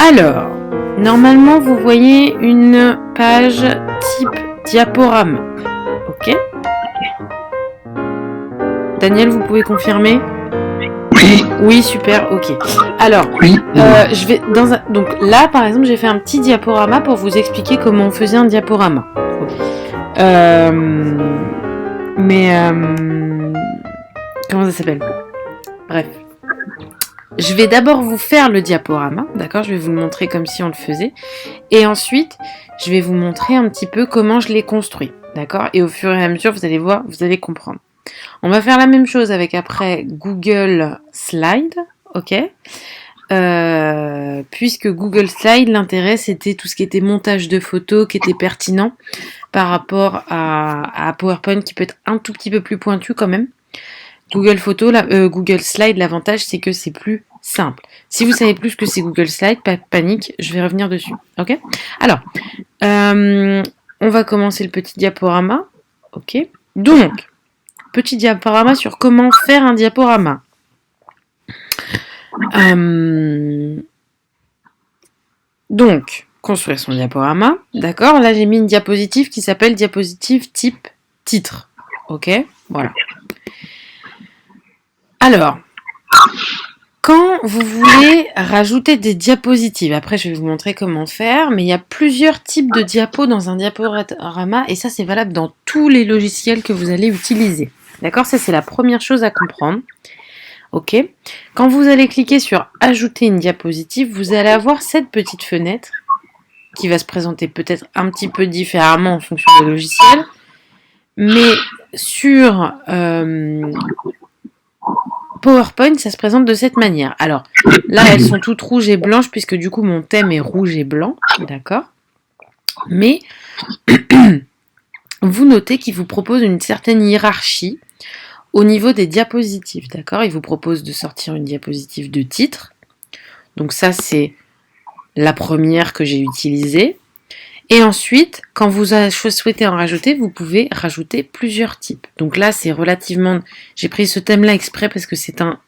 Alors, normalement, vous voyez une page type diaporama. Ok? Daniel, vous pouvez confirmer? Oui. Oui, super, ok. Alors, Oui. je vais donc là, par exemple, j'ai fait un petit diaporama pour vous expliquer comment on faisait un diaporama. Comment ça s'appelle? Bref. Je vais d'abord vous faire le diaporama, d'accord? Je vais vous le montrer comme si on le faisait. Et ensuite, je vais vous montrer un petit peu comment je l'ai construit, d'accord? Et au fur et à mesure, vous allez voir, vous allez comprendre. On va faire la même chose avec après Google Slide, ok? Puisque Google Slide, l'intérêt, c'était tout ce qui était montage de photos, qui était pertinent par rapport à PowerPoint, qui peut être un tout petit peu plus pointu quand même. Google Slide, l'avantage, c'est que c'est plus simple. Si vous savez plus ce que c'est Google Slide, pas de panique, je vais revenir dessus. Ok? Alors, on va commencer le petit diaporama. Ok? Donc, petit diaporama sur comment faire un diaporama. Donc, construire son diaporama. D'accord? Là, j'ai mis une diapositive qui s'appelle diapositive type titre. Ok? Voilà. Alors, quand vous voulez rajouter des diapositives, après je vais vous montrer comment faire, mais il y a plusieurs types de diapos dans un diaporama et ça c'est valable dans tous les logiciels que vous allez utiliser. D'accord? Ça c'est la première chose à comprendre. Ok? Quand vous allez cliquer sur ajouter une diapositive, vous allez avoir cette petite fenêtre qui va se présenter peut-être un petit peu différemment en fonction du logiciel, mais sur PowerPoint, ça se présente de cette manière. Alors, là, elles sont toutes rouges et blanches, puisque du coup, mon thème est rouge et blanc, d'accord? Mais, vous notez qu'il vous propose une certaine hiérarchie au niveau des diapositives, d'accord? Il vous propose de sortir une diapositive de titre. Donc ça, c'est la première que j'ai utilisée. Et ensuite, quand vous souhaitez en rajouter, vous pouvez rajouter plusieurs types. Donc là, c'est relativement... J'ai pris ce thème-là exprès parce que c'est un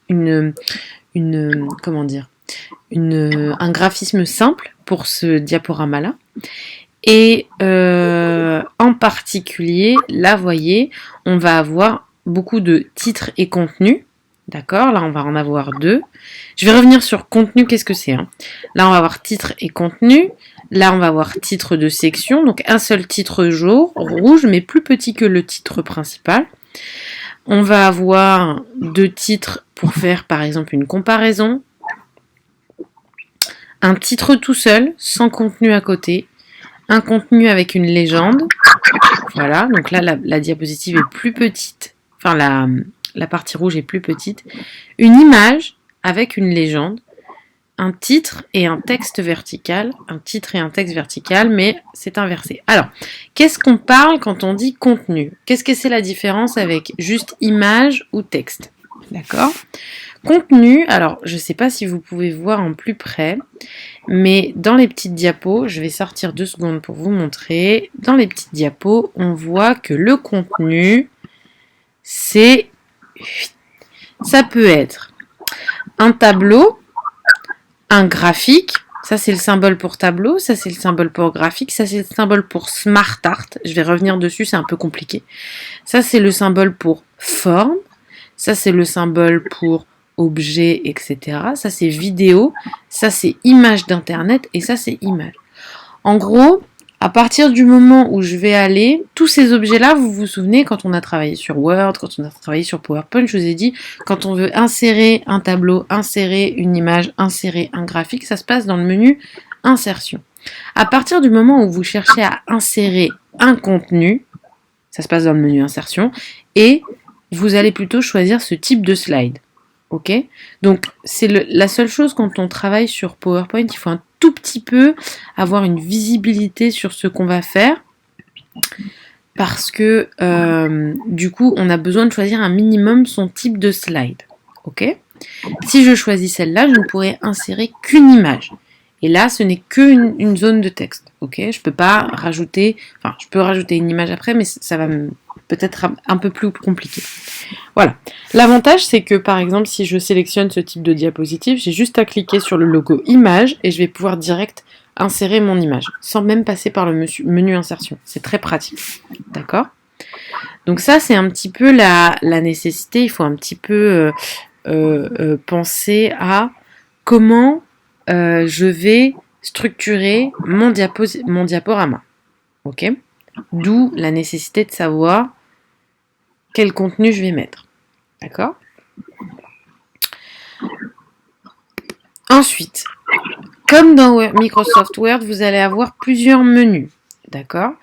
graphisme simple pour ce diaporama-là. Et en particulier, là, vous voyez, on va avoir beaucoup de titres et contenus. D'accord? Là, on va en avoir deux. Je vais revenir sur contenu, qu'est-ce que c'est, hein? Là, on va avoir titre et contenu. Là, on va avoir titre de section. Donc, un seul titre rouge, mais plus petit que le titre principal. On va avoir deux titres pour faire, par exemple, une comparaison. Un titre tout seul, sans contenu à côté. Un contenu avec une légende. Voilà, donc là, la diapositive est plus petite. Enfin, la partie rouge est plus petite. Une image avec une légende. Un titre et un texte vertical. Un titre et un texte vertical, mais c'est inversé. Alors, qu'est-ce qu'on parle quand on dit contenu? Qu'est-ce que c'est la différence avec juste image ou texte? D'accord? Contenu, alors je ne sais pas si vous pouvez voir en plus près, mais dans les petites diapos, je vais sortir 2 secondes pour vous montrer. Dans les petites diapos, on voit que le contenu, ça peut être un tableau, un graphique, ça c'est le symbole pour tableau, ça c'est le symbole pour graphique, ça c'est le symbole pour smart art, je vais revenir dessus, c'est un peu compliqué. Ça c'est le symbole pour forme, ça c'est le symbole pour objet, etc. Ça c'est vidéo, ça c'est image d'internet et ça c'est image. En gros, à partir du moment où je vais aller, tous ces objets-là, vous vous souvenez, quand on a travaillé sur Word, quand on a travaillé sur PowerPoint, je vous ai dit, quand on veut insérer un tableau, insérer une image, insérer un graphique, ça se passe dans le menu insertion. À partir du moment où vous cherchez à insérer un contenu, ça se passe dans le menu insertion, et vous allez plutôt choisir ce type de slide. Ok? Donc, c'est la seule chose quand on travaille sur PowerPoint, il faut un tout petit peu avoir une visibilité sur ce qu'on va faire parce que du coup, on a besoin de choisir un minimum son type de slide. Ok? Si je choisis celle-là, je ne pourrai insérer qu'une image. Et là, ce n'est qu'une zone de texte. Ok, je peux pas rajouter, enfin, je peux rajouter une image après, mais ça va peut-être un peu plus compliqué. Voilà. L'avantage, c'est que par exemple, si je sélectionne ce type de diapositive, j'ai juste à cliquer sur le logo image et je vais pouvoir direct insérer mon image, sans même passer par le menu insertion. C'est très pratique. D'accord ? Donc ça, c'est un petit peu la nécessité. Il faut un petit peu penser à comment je vais structurer mon diaporama. Ok ? D'où la nécessité de savoir quel contenu je vais mettre. D'accord ? Ensuite, comme dans Microsoft Word, vous allez avoir plusieurs menus. D'accord ?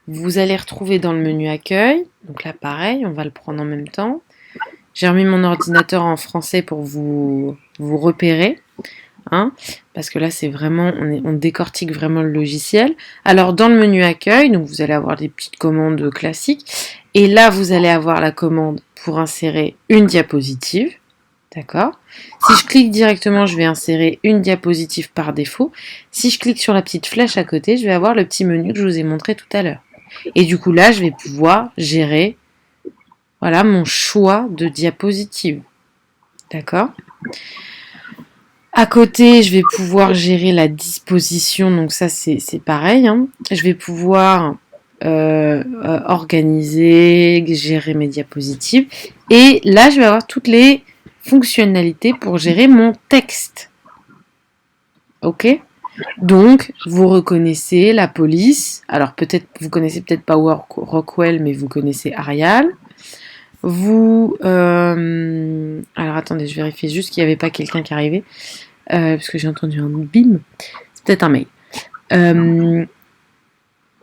Vous allez retrouver dans le menu accueil. Donc là, pareil, on va le prendre en même temps. J'ai remis mon ordinateur en français pour vous repérer. Hein, parce que là, c'est vraiment, on décortique vraiment le logiciel. Alors, dans le menu accueil, donc vous allez avoir des petites commandes classiques. Et là, vous allez avoir la commande pour insérer une diapositive. D'accord ? Si je clique directement, je vais insérer une diapositive par défaut. Si je clique sur la petite flèche à côté, je vais avoir le petit menu que je vous ai montré tout à l'heure. Et du coup, là, je vais pouvoir gérer, voilà, mon choix de diapositive. D'accord ? À côté, je vais pouvoir gérer la disposition, donc ça c'est pareil. Hein. Je vais pouvoir organiser, gérer mes diapositives. Et là, je vais avoir toutes les fonctionnalités pour gérer mon texte. Ok ? Donc, vous reconnaissez la police. Alors peut-être, vous connaissez peut-être pas Rockwell, mais vous connaissez Arial. Vous... Alors attendez, je vérifie juste qu'il n'y avait pas quelqu'un qui arrivait. Parce que j'ai entendu un bim. C'est peut-être un mail.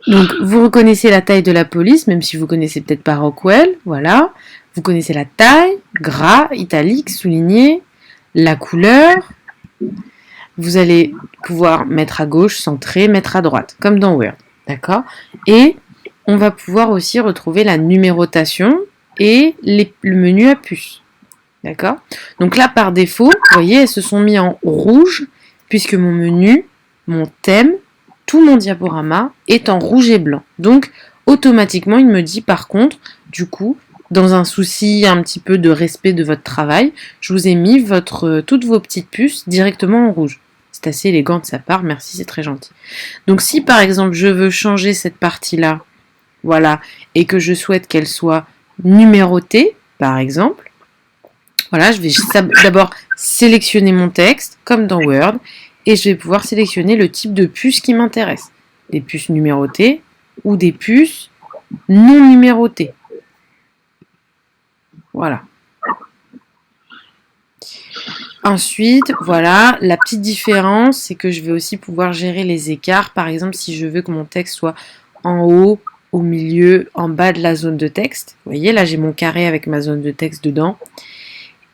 Donc, vous reconnaissez la taille de la police, même si vous connaissez peut-être pas Rockwell. Voilà. Vous connaissez la taille, gras, italique, souligné, la couleur. Vous allez pouvoir mettre à gauche, centrer, mettre à droite, comme dans Word. D'accord ? Et on va pouvoir aussi retrouver la numérotation et le menu à puce. D'accord ? Donc là, par défaut, vous voyez, elles se sont mis en rouge, puisque mon menu, mon thème, tout mon diaporama est en rouge et blanc. Donc, automatiquement, il me dit par contre, du coup, dans un souci un petit peu de respect de votre travail, je vous ai mis toutes vos petites puces directement en rouge. C'est assez élégant de sa part, merci, c'est très gentil. Donc si par exemple je veux changer cette partie-là, voilà, et que je souhaite qu'elle soit numérotée, par exemple, voilà, je vais d'abord sélectionner mon texte, comme dans Word, et je vais pouvoir sélectionner le type de puce qui m'intéresse. Des puces numérotées ou des puces non numérotées. Voilà. Ensuite, voilà, la petite différence, c'est que je vais aussi pouvoir gérer les écarts. Par exemple, si je veux que mon texte soit en haut, au milieu, en bas de la zone de texte. Vous voyez, là, j'ai mon carré avec ma zone de texte dedans.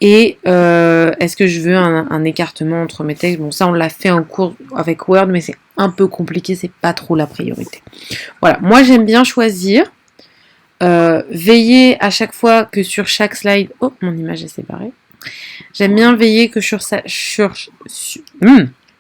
Et est-ce que je veux un écartement entre mes textes ? Bon, ça, on l'a fait en cours avec Word, mais c'est un peu compliqué, c'est pas trop la priorité. Voilà, moi, j'aime bien choisir. Veiller à chaque fois que sur chaque slide... Oh, mon image est séparée. J'aime bien veiller que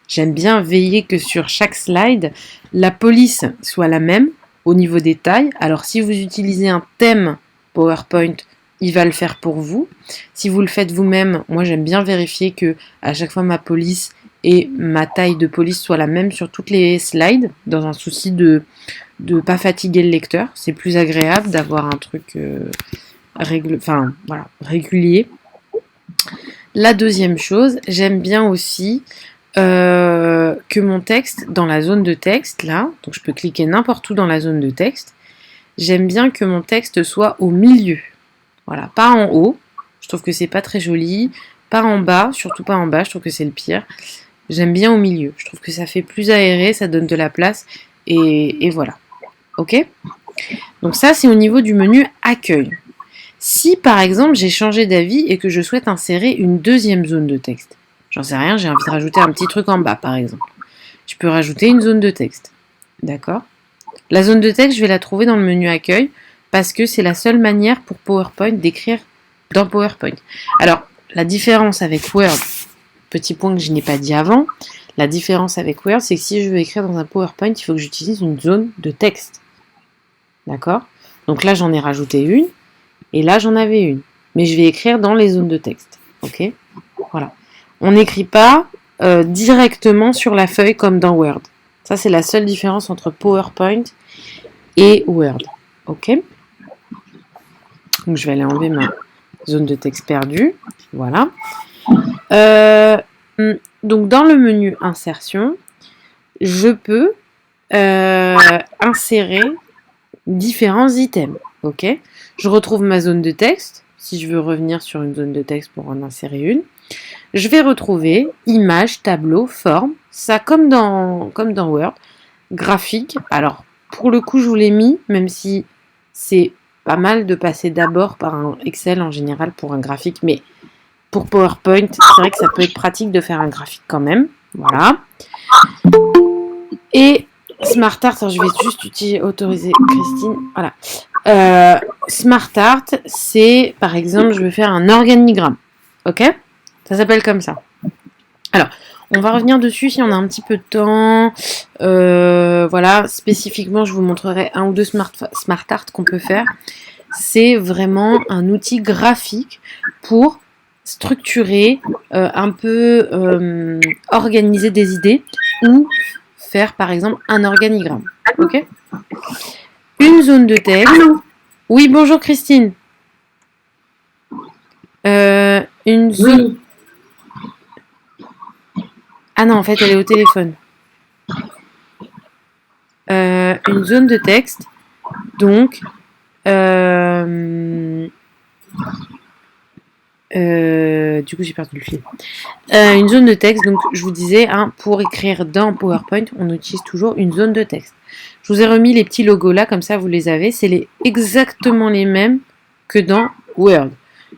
J'aime bien veiller que sur chaque slide, la police soit la même au niveau des tailles. Alors, si vous utilisez un thème PowerPoint, il va le faire pour vous. Si vous le faites vous-même, moi j'aime bien vérifier que à chaque fois ma police et ma taille de police soient la même sur toutes les slides, dans un souci de pas fatiguer le lecteur. C'est plus agréable d'avoir un truc régulier. La deuxième chose, j'aime bien aussi que mon texte, dans la zone de texte, là, donc je peux cliquer n'importe où dans la zone de texte, j'aime bien que mon texte soit au milieu. Voilà, pas en haut, je trouve que c'est pas très joli, pas en bas, surtout pas en bas, je trouve que c'est le pire. J'aime bien au milieu, je trouve que ça fait plus aéré, ça donne de la place, et voilà. Ok ? Donc ça, c'est au niveau du menu accueil. Si par exemple j'ai changé d'avis et que je souhaite insérer une deuxième zone de texte, j'en sais rien, j'ai envie de rajouter un petit truc en bas par exemple, je peux rajouter une zone de texte. D'accord ? La zone de texte, je vais la trouver dans le menu accueil parce que c'est la seule manière pour PowerPoint d'écrire dans PowerPoint. Alors, la différence avec Word, petit point que je n'ai pas dit avant, La différence avec Word, c'est que si je veux écrire dans un PowerPoint, il faut que j'utilise une zone de texte. D'accord? Donc là, j'en ai rajouté une, et là, j'en avais une. Mais je vais écrire dans les zones de texte. Ok? Voilà. On n'écrit pas directement sur la feuille comme dans Word. Ça, c'est la seule différence entre PowerPoint et Word. Ok? Donc, je vais aller enlever ma zone de texte perdue. Voilà. Donc, dans le menu Insertion, je peux insérer différents items. Ok? Je retrouve ma zone de texte. Si je veux revenir sur une zone de texte pour en insérer une, je vais retrouver image, tableau, forme. Ça comme dans Word. Graphique. Alors, pour le coup, je vous l'ai mis, même si c'est pas mal de passer d'abord par un Excel en général pour un graphique, mais pour PowerPoint, c'est vrai que ça peut être pratique de faire un graphique quand même. Voilà. Et SmartArt, alors je vais juste autoriser Christine. Voilà. SmartArt, c'est par exemple, je veux faire un organigramme. Ok? Ça s'appelle comme ça. Alors, on va revenir dessus si on a un petit peu de temps. Voilà, spécifiquement, je vous montrerai un ou deux SmartArt qu'on peut faire. C'est vraiment un outil graphique pour structurer, un peu organiser des idées ou faire par exemple un organigramme. Ok? Une zone de texte. Oui, bonjour Christine. Une zone. Ah non, en fait, elle est au téléphone. Une zone de texte. Donc, du coup, j'ai perdu le fil. Une zone de texte, donc je vous disais, hein, pour écrire dans PowerPoint, on utilise toujours une zone de texte. Je vous ai remis les petits logos là, comme ça vous les avez. C'est exactement les mêmes que dans Word.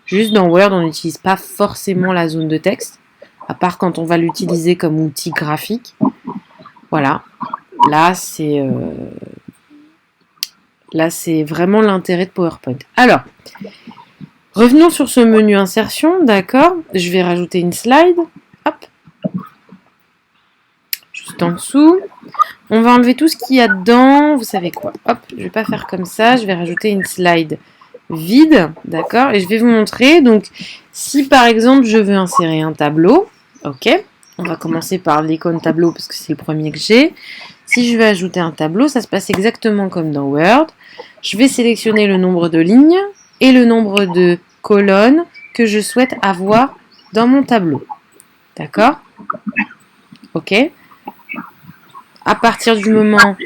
Juste dans Word, on n'utilise pas forcément la zone de texte, à part quand on va l'utiliser comme outil graphique. Voilà. Là, c'est vraiment l'intérêt de PowerPoint. Alors, revenons sur ce menu insertion, d'accord. Je vais rajouter une slide. Hop. Juste en dessous. On va enlever tout ce qu'il y a dedans. Vous savez quoi? Hop, je vais pas faire comme ça. Je vais rajouter une slide vide, d'accord. Et je vais vous montrer. Donc, si par exemple, je veux insérer un tableau, ok. On va commencer par l'icône tableau parce que c'est le premier que j'ai. Si je veux ajouter un tableau, ça se passe exactement comme dans Word. Je vais sélectionner le nombre de lignes et le nombre de colonnes que je souhaite avoir dans mon tableau. D'accord? Ok? À partir du moment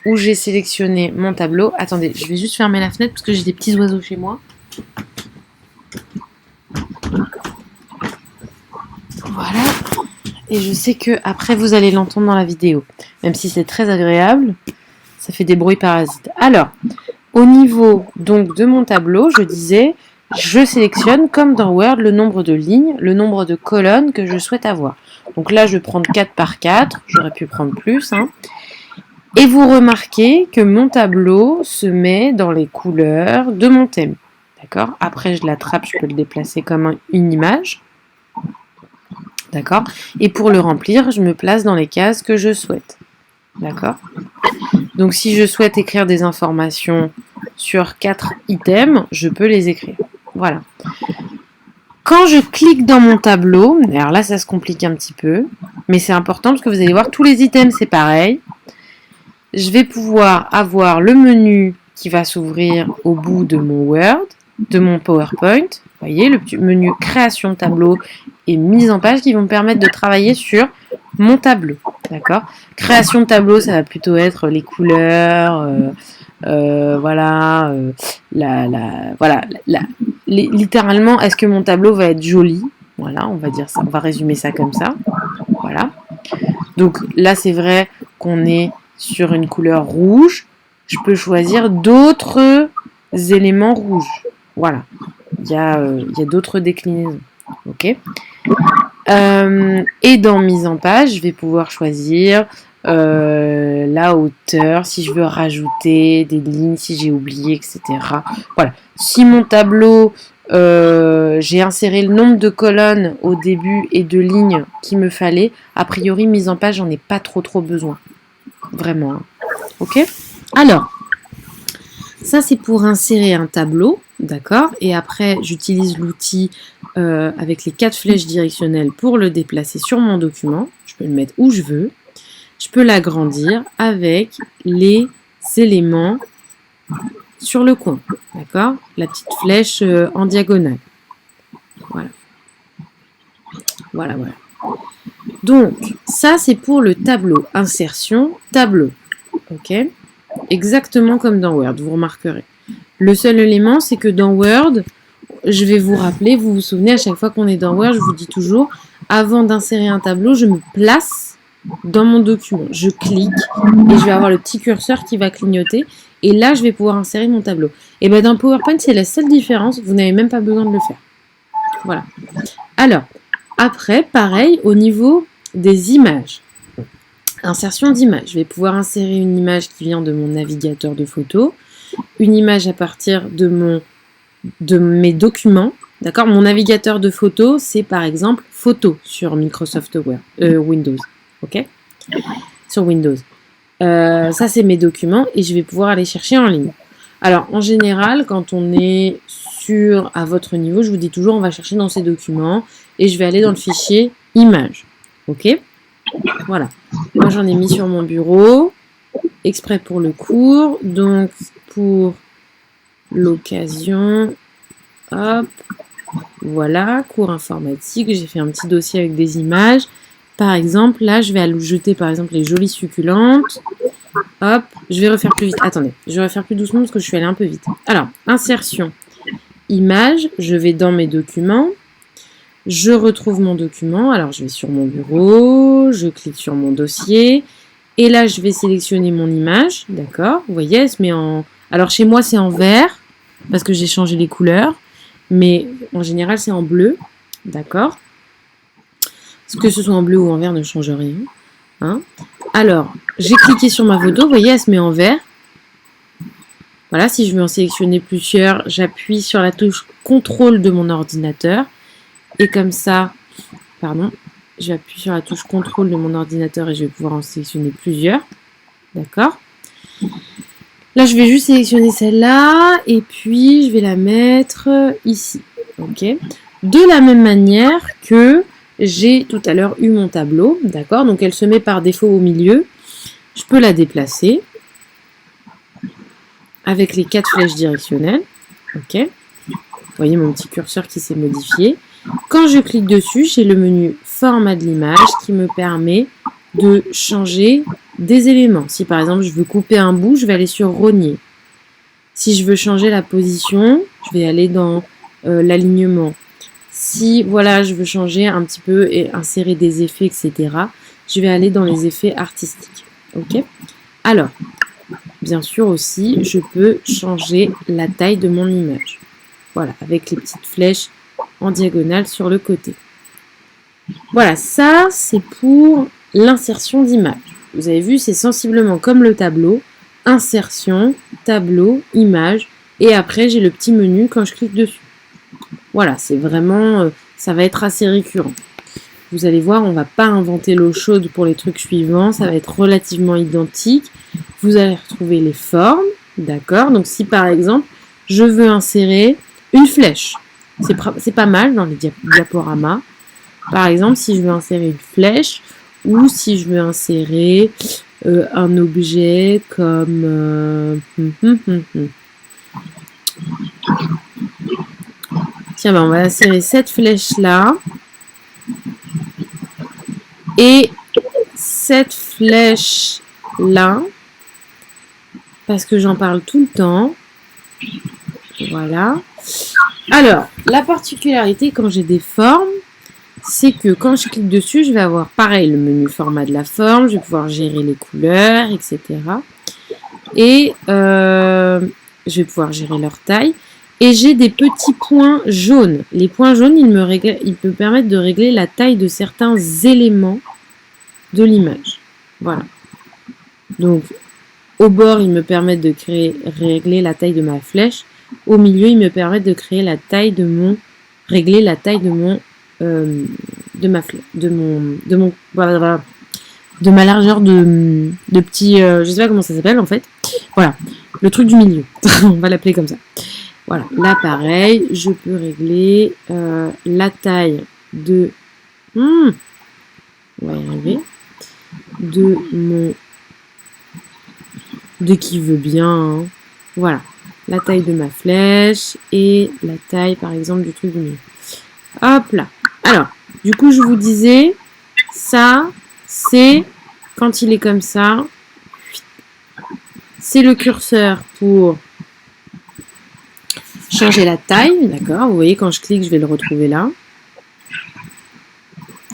où j'ai sélectionné mon tableau... Attendez, je vais juste fermer la fenêtre parce que j'ai des petits oiseaux chez moi. Voilà. Et je sais que après vous allez l'entendre dans la vidéo. Même si c'est très agréable, ça fait des bruits parasites. Alors, au niveau donc de mon tableau, je disais, je sélectionne comme dans Word le nombre de lignes, le nombre de colonnes que je souhaite avoir. Donc là, je vais prendre 4 par 4, j'aurais pu prendre plus. Hein. Et vous remarquez que mon tableau se met dans les couleurs de mon thème. D'accord? Après, je l'attrape, je peux le déplacer comme une image. D'accord? Et pour le remplir, je me place dans les cases que je souhaite. D'accord? Donc, si je souhaite écrire des informations sur 4 items, je peux les écrire. Voilà. Quand je clique dans mon tableau, alors là, ça se complique un petit peu, mais c'est important parce que vous allez voir, tous les items, c'est pareil. Je vais pouvoir avoir le menu qui va s'ouvrir au bout de mon Word, de mon PowerPoint. Vous voyez, le petit menu création tableau et mise en page qui vont me permettre de travailler sur mon tableau. D'accord? Création de tableau, ça va plutôt être les couleurs, voilà, littéralement, est-ce que mon tableau va être joli? Voilà, on va dire ça, on va résumer ça comme ça. Voilà. Donc là, c'est vrai qu'on est sur une couleur rouge. Je peux choisir d'autres éléments rouges. Voilà. Il y a d'autres déclinaisons. Ok. Et dans mise en page, je vais pouvoir choisir la hauteur, si je veux rajouter des lignes, si j'ai oublié, etc. Voilà. Si mon tableau J'ai inséré le nombre de colonnes au début et de lignes qu'il me fallait. A priori, mise en page, j'en ai pas trop besoin. Vraiment. Hein. Ok ? Alors, ça c'est pour insérer un tableau, d'accord ? Et après, j'utilise l'outil avec les 4 flèches directionnelles pour le déplacer sur mon document. Je peux le mettre où je veux. Je peux l'agrandir avec les éléments sur le coin, d'accord ? La petite flèche en diagonale. Voilà. Voilà. Donc, ça c'est pour le tableau. Insertion, tableau. Ok ? Exactement comme dans Word, vous remarquerez. Le seul élément, c'est que dans Word, je vais vous rappeler, vous vous souvenez, à chaque fois qu'on est dans Word, je vous dis toujours, avant d'insérer un tableau, je me place dans mon document. Je clique et je vais avoir le petit curseur qui va clignoter. Et là, je vais pouvoir insérer mon tableau. Et bien dans PowerPoint, c'est la seule différence. Vous n'avez même pas besoin de le faire. Voilà. Alors, après, pareil, au niveau des images. Insertion d'image. Je vais pouvoir insérer une image qui vient de mon navigateur de photos, une image à partir de mes documents. D'accord ? Mon navigateur de photos, c'est par exemple Photos sur Microsoft Windows. Ok ? Sur Windows. Ça, c'est mes documents et je vais pouvoir aller chercher en ligne. Alors, en général, quand on est à votre niveau, je vous dis toujours, on va chercher dans ces documents et je vais aller dans le fichier images. Ok ? Voilà. Moi, j'en ai mis sur mon bureau, exprès pour le cours. Donc, pour l'occasion, hop, voilà, cours informatique. J'ai fait un petit dossier avec des images. Par exemple, là, je vais ajouter, par exemple, les jolies succulentes. Hop, je vais refaire plus vite. Attendez, je vais refaire plus doucement parce que je suis allée un peu vite. Alors, insertion, image, je vais dans mes documents. Je retrouve mon document, alors je vais sur mon bureau, je clique sur mon dossier, et là je vais sélectionner mon image, d'accord ? Vous voyez, elle se met en... Alors chez moi c'est en vert, parce que j'ai changé les couleurs, mais en général c'est en bleu, d'accord ? Que ce soit en bleu ou en vert ne change rien. Hein ? Alors, j'ai cliqué sur ma photo, vous voyez, elle se met en vert. Voilà, si je veux en sélectionner plusieurs, j'appuie sur la touche contrôle de mon ordinateur. Et comme ça, je vais appuyer sur la touche contrôle de mon ordinateur et je vais pouvoir en sélectionner plusieurs. D'accord ? Là, je vais juste sélectionner celle-là et puis je vais la mettre ici. Ok ? De la même manière que j'ai tout à l'heure eu mon tableau. D'accord ? Donc, elle se met par défaut au milieu. Je peux la déplacer avec les 4 flèches directionnelles. Ok ? Vous voyez mon petit curseur qui s'est modifié. Quand je clique dessus, j'ai le menu format de l'image qui me permet de changer des éléments. Si par exemple je veux couper un bout, je vais aller sur rogner. Si je veux changer la position, je vais aller dans l'alignement. Si voilà, je veux changer un petit peu et insérer des effets, etc., je vais aller dans les effets artistiques. Ok ? Alors, bien sûr aussi, je peux changer la taille de mon image. Voilà, avec les petites flèches en diagonale sur le côté. Voilà, ça c'est pour l'insertion d'image. Vous avez vu, c'est sensiblement comme le tableau. Insertion, tableau, image. Et après, j'ai le petit menu quand je clique dessus. Voilà, c'est vraiment... ça va être assez récurrent. Vous allez voir, on ne va pas inventer l'eau chaude pour les trucs suivants. Ça va être relativement identique. Vous allez retrouver les formes. D'accord ? Donc si par exemple, je veux insérer une flèche. C'est pas mal dans les diaporamas. Par exemple, si je veux insérer une flèche ou si je veux insérer un objet comme... Tiens, ben, on va insérer cette flèche-là. Et cette flèche-là, parce que j'en parle tout le temps. Voilà. Alors, la particularité quand j'ai des formes, c'est que quand je clique dessus, je vais avoir pareil le menu format de la forme, je vais pouvoir gérer les couleurs, etc. Et je vais pouvoir gérer leur taille. Et j'ai des petits points jaunes. Les points jaunes, ils me permettent de régler la taille de certains éléments de l'image. Voilà. Donc, au bord, ils me permettent de régler la taille de ma flèche. au milieu, ils me permettent de créer la taille de mon, régler la taille de mon, de ma fleur, voilà, de ma largeur de petit, je sais pas comment ça s'appelle en fait. Voilà, le truc du milieu, on va l'appeler comme ça. Voilà, là pareil, je peux régler la taille de, on va y arriver, de mon, de qui veut bien, hein. Voilà, la taille de ma flèche et la taille par exemple du truc du milieu. Hop là. Alors, du coup je vous disais, ça c'est quand il est comme ça, c'est le curseur pour changer la taille, d'accord. Vous voyez, quand je clique, je vais le retrouver là.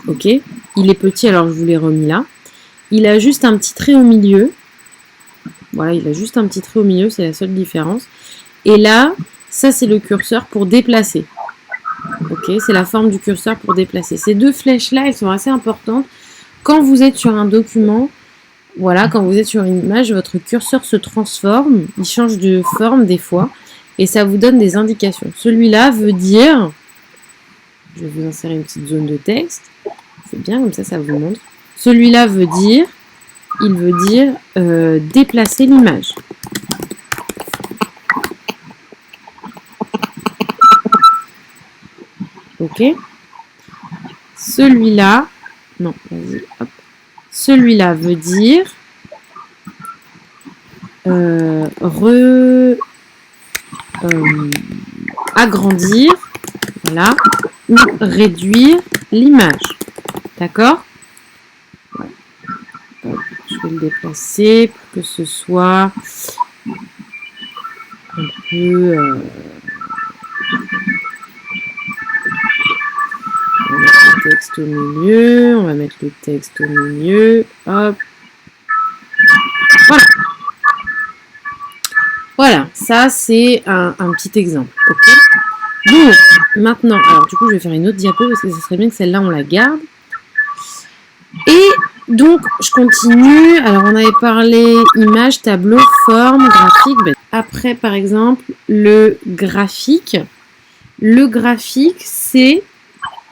Ok. Il est petit, alors je vous l'ai remis là. Il a juste un petit trait au milieu. Voilà, il a juste un petit trait au milieu, c'est la seule différence. Et là, ça c'est le curseur pour déplacer. Ok, c'est la forme du curseur pour déplacer. Ces deux flèches-là, elles sont assez importantes. Quand vous êtes sur un document, voilà, quand vous êtes sur une image, votre curseur se transforme, il change de forme des fois, et ça vous donne des indications. Celui-là veut dire, je vais vous insérer une petite zone de texte, c'est bien, comme ça vous montre. Celui-là veut dire, il veut dire déplacer l'image. Ok. Celui-là, non, vas-y, hop. Celui-là veut dire agrandir, voilà, ou réduire l'image. D'accord? Voilà. Je vais le déplacer pour que ce soit un peu... on va mettre le texte au milieu, on va mettre le texte au milieu, hop. Voilà. Voilà, ça c'est un petit exemple. Okay. Donc, maintenant, alors du coup je vais faire une autre diapo parce que ce serait bien que celle-là on la garde. Et donc je continue, alors on avait parlé image, tableau, forme, graphique. Après par exemple le graphique c'est...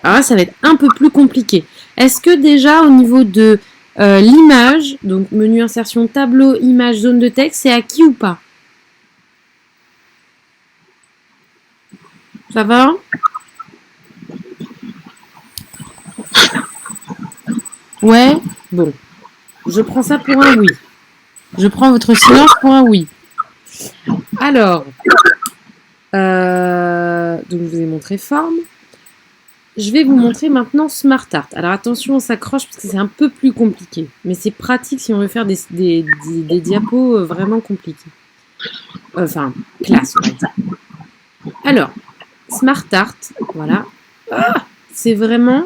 Alors ça va être un peu plus compliqué. Est-ce que déjà au niveau de l'image, donc menu insertion, tableau, image, zone de texte, c'est acquis ou pas? Ça va? Ouais? Bon. Je prends ça pour un oui. Je prends votre silence pour un oui. Alors, donc je vous ai montré forme. Je vais vous montrer maintenant SmartArt. Alors attention, on s'accroche parce que c'est un peu plus compliqué. Mais c'est pratique si on veut faire des diapos vraiment compliqués. Enfin, classe, on va dire. Alors, SmartArt, voilà. Ah, c'est vraiment...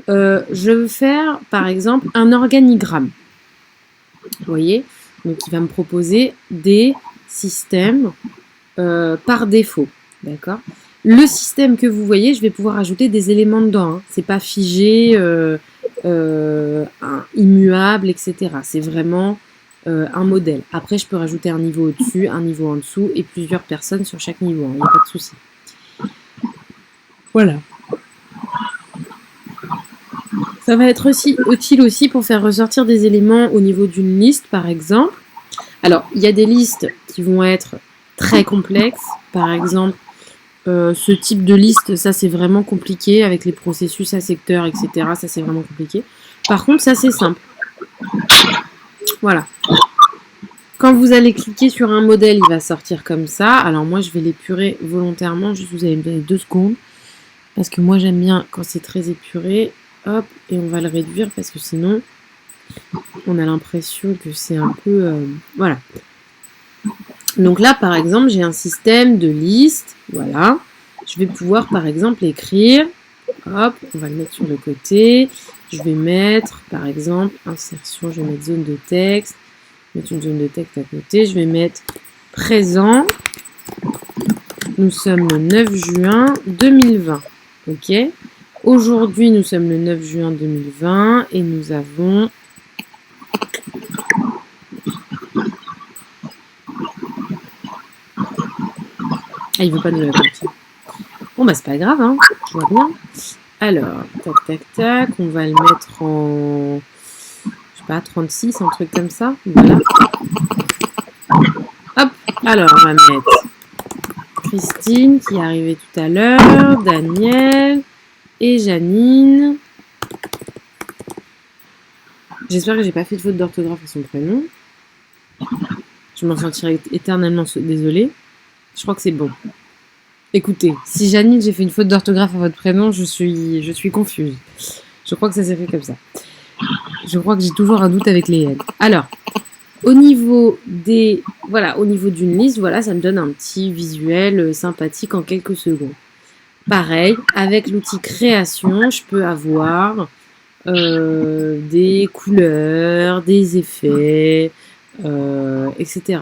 je veux faire, par exemple, un organigramme. Vous voyez? Donc, il va me proposer des systèmes par défaut. D'accord? Le système que vous voyez, je vais pouvoir ajouter des éléments dedans. Hein. C'est pas figé, immuable, etc. C'est vraiment un modèle. Après, je peux rajouter un niveau au-dessus, un niveau en dessous et plusieurs personnes sur chaque niveau. Il n'y a pas de souci. Voilà. Ça va être aussi utile aussi pour faire ressortir des éléments au niveau d'une liste, par exemple. Alors, il y a des listes qui vont être très complexes. Par exemple, ce type de liste, ça c'est vraiment compliqué avec les processus à secteur, etc. Ça c'est vraiment compliqué. Par contre, ça c'est simple. Voilà. Quand vous allez cliquer sur un modèle, il va sortir comme ça. Alors moi, je vais l'épurer volontairement. Juste, vous allez me donner 2 secondes. Parce que moi, j'aime bien quand c'est très épuré. Hop, et on va le réduire parce que sinon, on a l'impression que c'est un peu... voilà. Donc là, par exemple, j'ai un système de liste. Voilà. Je vais pouvoir, par exemple, écrire. Hop, on va le mettre sur le côté. Je vais mettre, par exemple, insertion. Je vais mettre zone de texte. Mettre une zone de texte à côté. Je vais mettre présent. Nous sommes le 9 juin 2020. Ok. Aujourd'hui, nous sommes le 9 juin 2020 et nous avons Ah, il veut pas nous la confier. Bon, bah, c'est pas grave, hein. Tout va bien. Alors, tac, tac, tac. On va le mettre en... Je sais pas, 36, un truc comme ça. Voilà. Hop. Alors, on va mettre Christine, qui est arrivée tout à l'heure. Daniel. Et Janine. J'espère que j'ai pas fait de faute d'orthographe à son prénom. Je m'en sentirai éternellement désolée. Je crois que c'est bon. Écoutez, si Janine, j'ai fait une faute d'orthographe à votre prénom, je suis confuse. Je crois que ça s'est fait comme ça. Je crois que j'ai toujours un doute avec les L. Alors, au niveau des... Voilà, au niveau d'une liste, voilà, ça me donne un petit visuel sympathique en quelques secondes. Pareil, avec l'outil création, je peux avoir des couleurs, des effets, etc.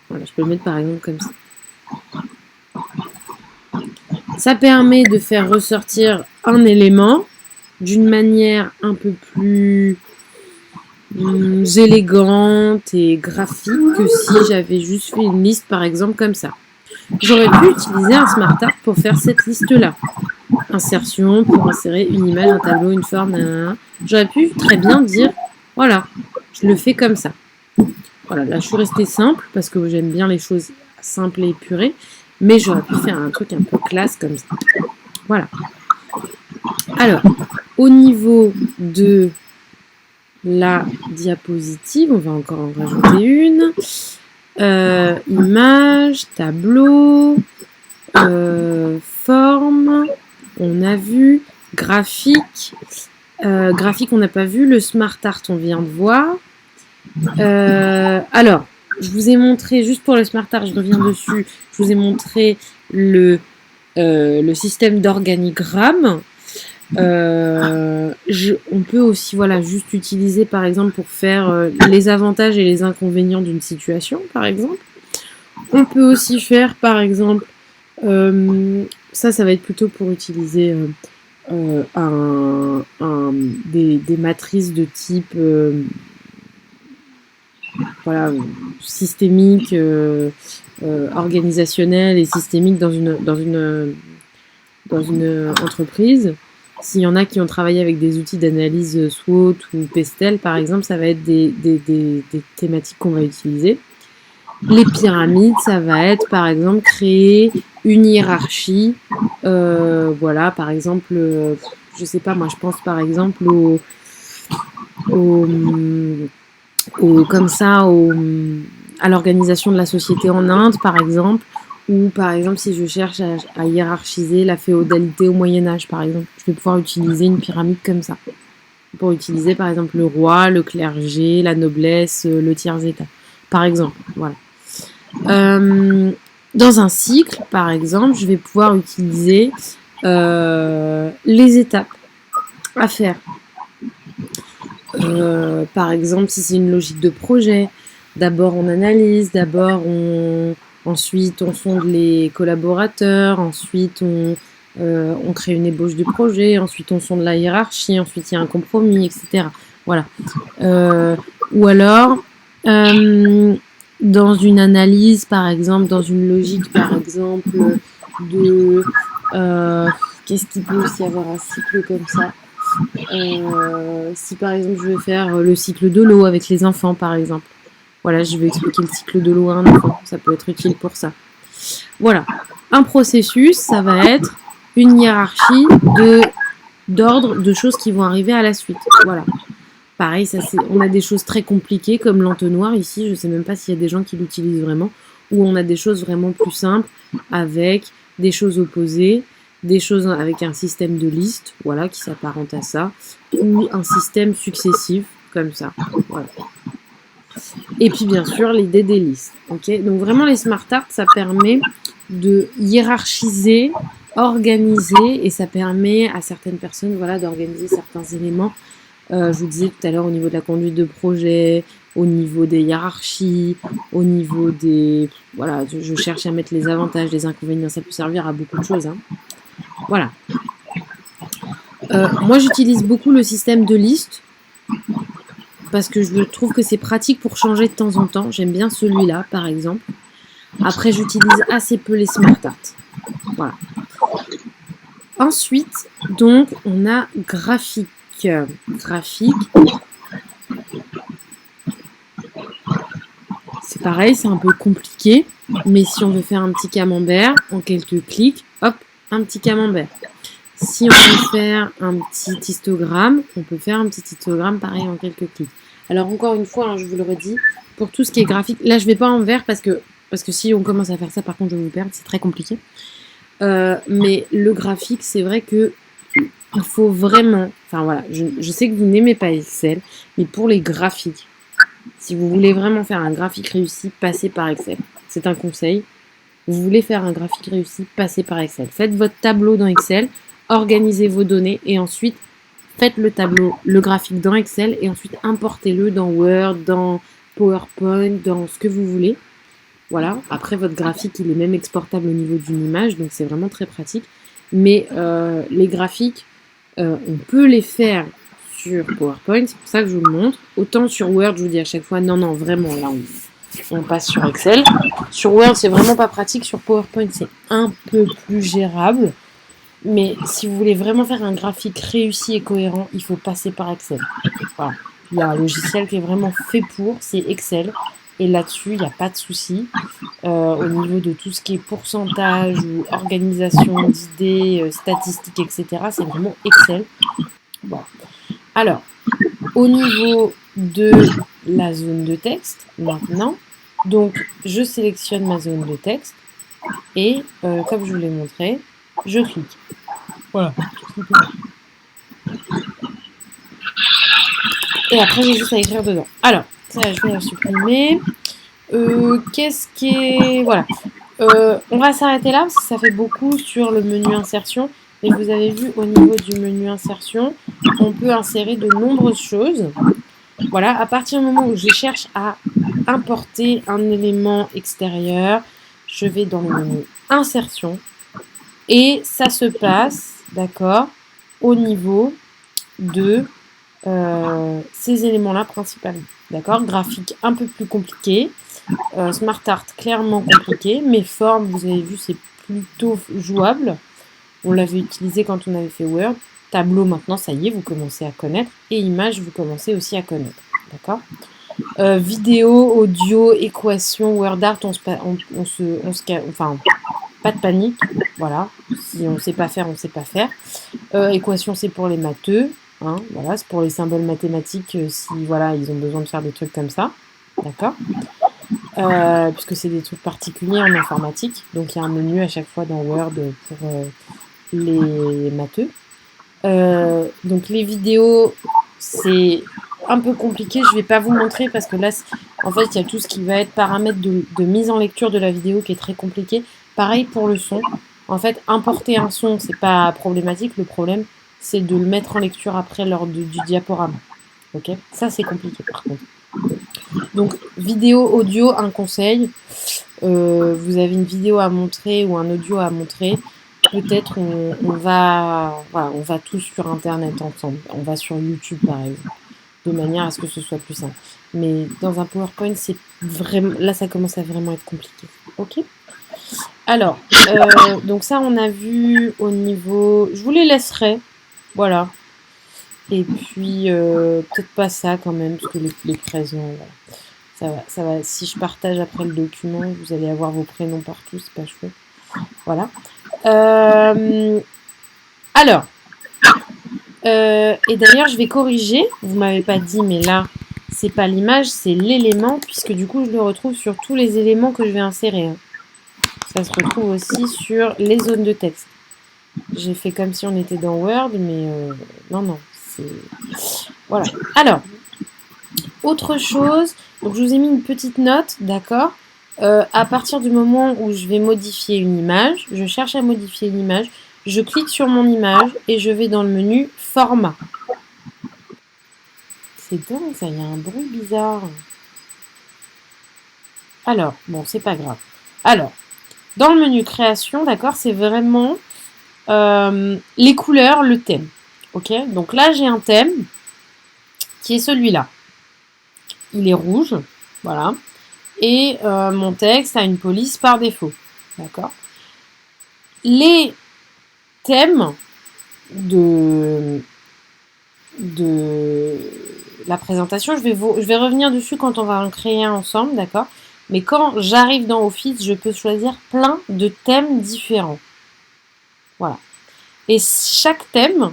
Voilà, je peux le mettre par exemple comme ça. Ça permet de faire ressortir un élément d'une manière un peu plus élégante et graphique que si j'avais juste fait une liste par exemple comme ça. J'aurais pu utiliser un Smart Art pour faire cette liste-là. Insertion, pour insérer une image, un tableau, une forme, nanana. J'aurais pu très bien dire, voilà, je le fais comme ça. Voilà, là je suis restée simple parce que j'aime bien les choses simples et épurées, mais j'aurais pu faire un truc un peu classe comme ça. Voilà. Alors, au niveau de la diapositive, on va encore en rajouter une. Image, tableau, forme, on a vu, graphique. Graphique, on n'a pas vu. Le Smart Art, on vient de voir. Alors, je vous ai montré, juste pour le Smart Art, je reviens dessus, je vous ai montré le système d'organigramme. On peut aussi, voilà, juste utiliser, par exemple, pour faire les avantages et les inconvénients d'une situation, par exemple. On peut aussi faire, par exemple, ça va être plutôt pour utiliser des matrices de type voilà, systémique, organisationnel et systémique dans une entreprise. S'il y en a qui ont travaillé avec des outils d'analyse SWOT ou Pestel, par exemple, ça va être des thématiques qu'on va utiliser. Les pyramides, ça va être, par exemple, créer une hiérarchie. Voilà, par exemple, je sais pas, moi, je pense, par exemple, à l'organisation de la société en Inde, par exemple, ou par exemple si je cherche à hiérarchiser la féodalité au Moyen-Âge, par exemple, je vais pouvoir utiliser une pyramide comme ça, pour utiliser par exemple le roi, le clergé, la noblesse, le tiers-état, par exemple, voilà. Dans un cycle, par exemple, je vais pouvoir utiliser les étapes à faire. Par exemple, si c'est une logique de projet, d'abord on analyse, ensuite on sonde les collaborateurs, ensuite on crée une ébauche du projet, ensuite on sonde la hiérarchie, ensuite il y a un compromis, etc. Voilà. Ou alors, dans une analyse, par exemple, dans une logique, par exemple, de... qu'est-ce qu'il peut aussi avoir un cycle comme ça ? Si par exemple je vais faire le cycle de l'eau avec les enfants par exemple, voilà, je vais expliquer le cycle de l'eau à un enfant, ça peut être utile pour ça. Voilà, un processus, ça va être une hiérarchie d'ordre de choses qui vont arriver à la suite. Voilà, pareil, on a des choses très compliquées comme l'entonnoir ici, je sais même pas s'il y a des gens qui l'utilisent vraiment, ou on a des choses vraiment plus simples avec des choses opposées, des choses avec un système de liste, voilà, qui s'apparente à ça, ou un système successif, comme ça, voilà. Et puis bien sûr, l'idée des listes, ok. Donc vraiment, les Smart Art, ça permet de hiérarchiser, organiser, et ça permet à certaines personnes, voilà, d'organiser certains éléments. Je vous disais tout à l'heure au niveau de la conduite de projet, au niveau des hiérarchies, au niveau des... Voilà, je cherche à mettre les avantages, les inconvénients, ça peut servir à beaucoup de choses, hein. Voilà. Moi, j'utilise beaucoup le système de liste parce que je trouve que c'est pratique pour changer de temps en temps. J'aime bien celui-là, par exemple. Après, j'utilise assez peu les Smart Art. Voilà. Ensuite, donc, on a graphique. Graphique. C'est pareil, c'est un peu compliqué. Mais si on veut faire un petit camembert, en quelques clics, hop, un petit camembert. Si on veut faire un petit histogramme, on peut faire un petit histogramme pareil en quelques clics. Alors encore une fois, hein, je vous le redis, pour tout ce qui est graphique, là je vais pas en vert parce que si on commence à faire ça, par contre je vais vous perdre, c'est très compliqué. Mais le graphique, c'est vrai que il faut vraiment, enfin voilà, je sais que vous n'aimez pas Excel, mais pour les graphiques, si vous voulez vraiment faire un graphique réussi, passez par Excel. C'est un conseil. Vous voulez faire un graphique réussi, passez par Excel. Faites votre tableau dans Excel, organisez vos données et ensuite faites le tableau, le graphique dans Excel et ensuite importez-le dans Word, dans PowerPoint, dans ce que vous voulez. Voilà. Après, votre graphique, il est même exportable au niveau d'une image, donc c'est vraiment très pratique. Mais les graphiques, on peut les faire sur PowerPoint, c'est pour ça que je vous le montre. Autant sur Word, je vous dis à chaque fois, non, vraiment, là, on passe sur Excel. Sur Word, c'est vraiment pas pratique. Sur PowerPoint, c'est un peu plus gérable. Mais si vous voulez vraiment faire un graphique réussi et cohérent, il faut passer par Excel. Voilà. Il y a un logiciel qui est vraiment fait pour, c'est Excel. Et là-dessus, il n'y a pas de souci. Au niveau de tout ce qui est pourcentage ou organisation d'idées, statistiques, etc., c'est vraiment Excel. Bon. Alors, au niveau de la zone de texte, maintenant, donc je sélectionne ma zone de texte et comme je vous l'ai montré, je clique. Voilà. Et après, j'ai juste à écrire dedans. Alors, ça, je vais la supprimer. Qu'est-ce qui est... Voilà. On va s'arrêter là parce que ça fait beaucoup sur le menu insertion. Et vous avez vu au niveau du menu insertion, on peut insérer de nombreuses choses. Voilà, à partir du moment où je cherche à importer un élément extérieur, je vais dans le menu insertion. Et ça se passe, d'accord, au niveau de ces éléments-là principalement. D'accord, graphique un peu plus compliqué. Smart Art clairement compliqué, mais forme, vous avez vu, c'est plutôt jouable. On l'avait utilisé quand on avait fait Word. Tableau, maintenant, ça y est, vous commencez à connaître. Et image, vous commencez aussi à connaître. D'accord. Vidéo, audio, équation, Word Art, enfin, pas de panique. Voilà. Si on ne sait pas faire, on ne sait pas faire. Équation, c'est pour les matheux. Hein, voilà, c'est pour les symboles mathématiques si voilà, ils ont besoin de faire des trucs comme ça. D'accord. Puisque c'est des trucs particuliers en informatique. Donc il y a un menu à chaque fois dans Word pour les matheux. Donc les vidéos, c'est un peu compliqué. Je ne vais pas vous montrer parce que là, en fait, il y a tout ce qui va être paramètres de mise en lecture de la vidéo qui est très compliqué. Pareil pour le son. En fait, importer un son, c'est pas problématique. Le problème, c'est de le mettre en lecture après lors du diaporama. Ok, ça c'est compliqué par contre. Donc vidéo, audio, un conseil. Vous avez une vidéo à montrer ou un audio à montrer. Peut-être on va tous sur internet ensemble. On va sur YouTube par exemple, de manière à ce que ce soit plus simple. Mais dans un PowerPoint, c'est vraiment là ça commence à vraiment être compliqué. Ok. Alors, donc ça on a vu au niveau. Je vous les laisserai. Voilà. Et puis, peut-être pas ça quand même, parce que les présents, voilà. Ça va. Si je partage après le document, vous allez avoir vos prénoms partout, c'est pas chouette. Voilà. Alors, et d'ailleurs, je vais corriger. Vous m'avez pas dit, mais là, c'est pas l'image, c'est l'élément, puisque du coup, je le retrouve sur tous les éléments que je vais insérer. Hein. Ça se retrouve aussi sur les zones de texte. J'ai fait comme si on était dans Word, mais non. Voilà. Alors, autre chose, donc je vous ai mis une petite note, d'accord. À partir du moment où je vais modifier une image, je cherche à modifier une image, je clique sur mon image et je vais dans le menu Format. C'est dingue, ça, il y a un bruit bizarre. Alors, bon, c'est pas grave. Alors, dans le menu Création, d'accord, c'est vraiment les couleurs, le thème. Ok, donc là, j'ai un thème qui est celui-là. Il est rouge, voilà. et mon texte a une police par défaut. D'accord? Les thèmes de la présentation, je vais revenir dessus quand on va en créer un ensemble, d'accord? Mais quand j'arrive dans Office, je peux choisir plein de thèmes différents. Voilà. Et chaque thème,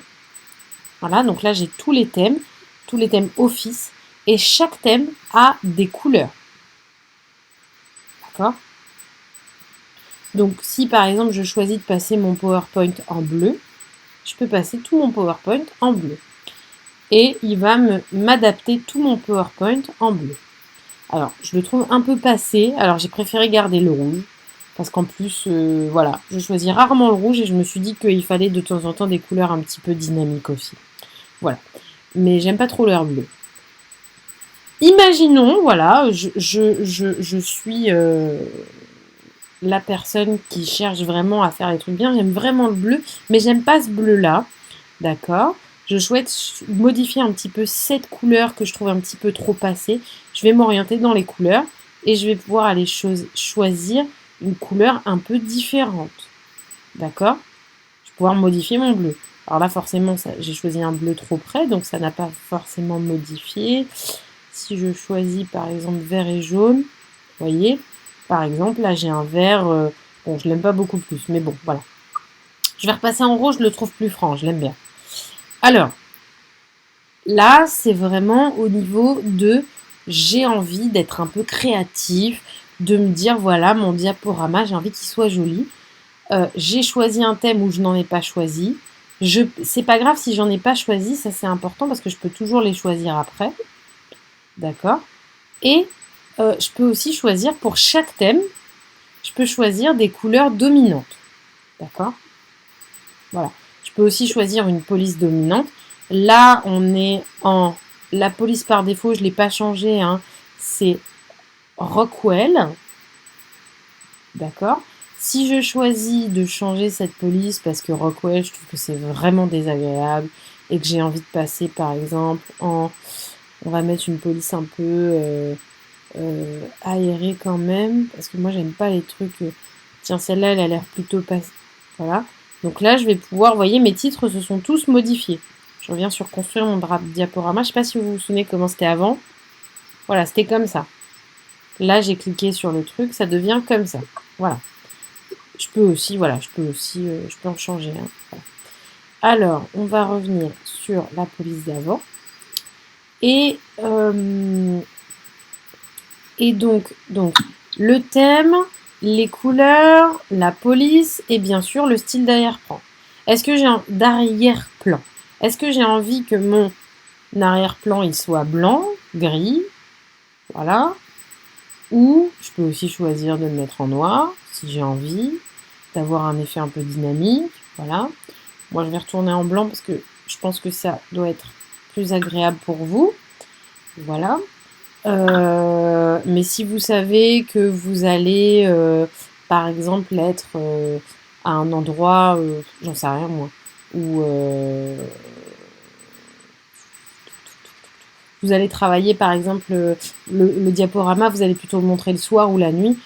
voilà, donc là j'ai tous les thèmes Office, et chaque thème a des couleurs. D'accord? Donc si par exemple je choisis de passer mon PowerPoint en bleu, je peux passer tout mon PowerPoint en bleu. Et il va m'adapter tout mon PowerPoint en bleu. Alors, je le trouve un peu passé, alors j'ai préféré garder le rouge, parce qu'en plus, voilà, je choisis rarement le rouge et je me suis dit qu'il fallait de temps en temps des couleurs un petit peu dynamiques aussi. Voilà, mais j'aime pas trop l'air bleu. Imaginons, voilà, je suis la personne qui cherche vraiment à faire les trucs bien, j'aime vraiment le bleu, mais j'aime pas ce bleu-là, d'accord? Je souhaite modifier un petit peu cette couleur que je trouve un petit peu trop passée. Je vais m'orienter dans les couleurs et je vais pouvoir aller choisir une couleur un peu différente. D'accord? Je vais pouvoir modifier mon bleu. Alors là, forcément, j'ai choisi un bleu trop près, donc ça n'a pas forcément modifié. Si je choisis par exemple vert et jaune, vous voyez, par exemple, là j'ai un vert, bon, je l'aime pas beaucoup plus, mais bon, voilà. Je vais repasser en rose, je le trouve plus franc, je l'aime bien. Alors, là, c'est vraiment au niveau de j'ai envie d'être un peu créatif, de me dire voilà, mon diaporama, j'ai envie qu'il soit joli. J'ai choisi un thème où je n'en ai pas choisi. C'est pas grave si j'en ai pas choisi, ça c'est important parce que je peux toujours les choisir après. D'accord? Et je peux aussi choisir pour chaque thème, je peux choisir des couleurs dominantes. D'accord? Voilà. Je peux aussi choisir une police dominante. Là, on est en... La police par défaut, je ne l'ai pas changée. Hein. C'est Rockwell. D'accord? Si je choisis de changer cette police parce que Rockwell, je trouve que c'est vraiment désagréable et que j'ai envie de passer, par exemple, en... On va mettre une police un peu aérée quand même. Parce que moi, j'aime pas les trucs... Tiens, celle-là, elle a l'air plutôt... Voilà. Donc là, je vais pouvoir, vous voyez, mes titres se sont tous modifiés. Je reviens sur construire mon diaporama. Je ne sais pas si vous vous souvenez comment c'était avant. Voilà, c'était comme ça. Là, j'ai cliqué sur le truc, ça devient comme ça. Voilà. Je peux aussi, voilà, je peux en changer. Hein. Voilà. Alors, on va revenir sur la police d'avant. Et donc, le thème, les couleurs, la police et bien sûr le style d'arrière-plan. Est-ce que j'ai d'arrière-plan? Est-ce que j'ai envie que mon arrière-plan il soit blanc, gris, voilà, ou je peux aussi choisir de le mettre en noir si j'ai envie d'avoir un effet un peu dynamique, voilà. Moi je vais retourner en blanc parce que je pense que ça doit être plus agréable pour vous, voilà. Mais si vous savez que vous allez, par exemple, être à un endroit, j'en sais rien moi, où vous allez travailler, par exemple, le diaporama, vous allez plutôt le montrer le soir ou la nuit.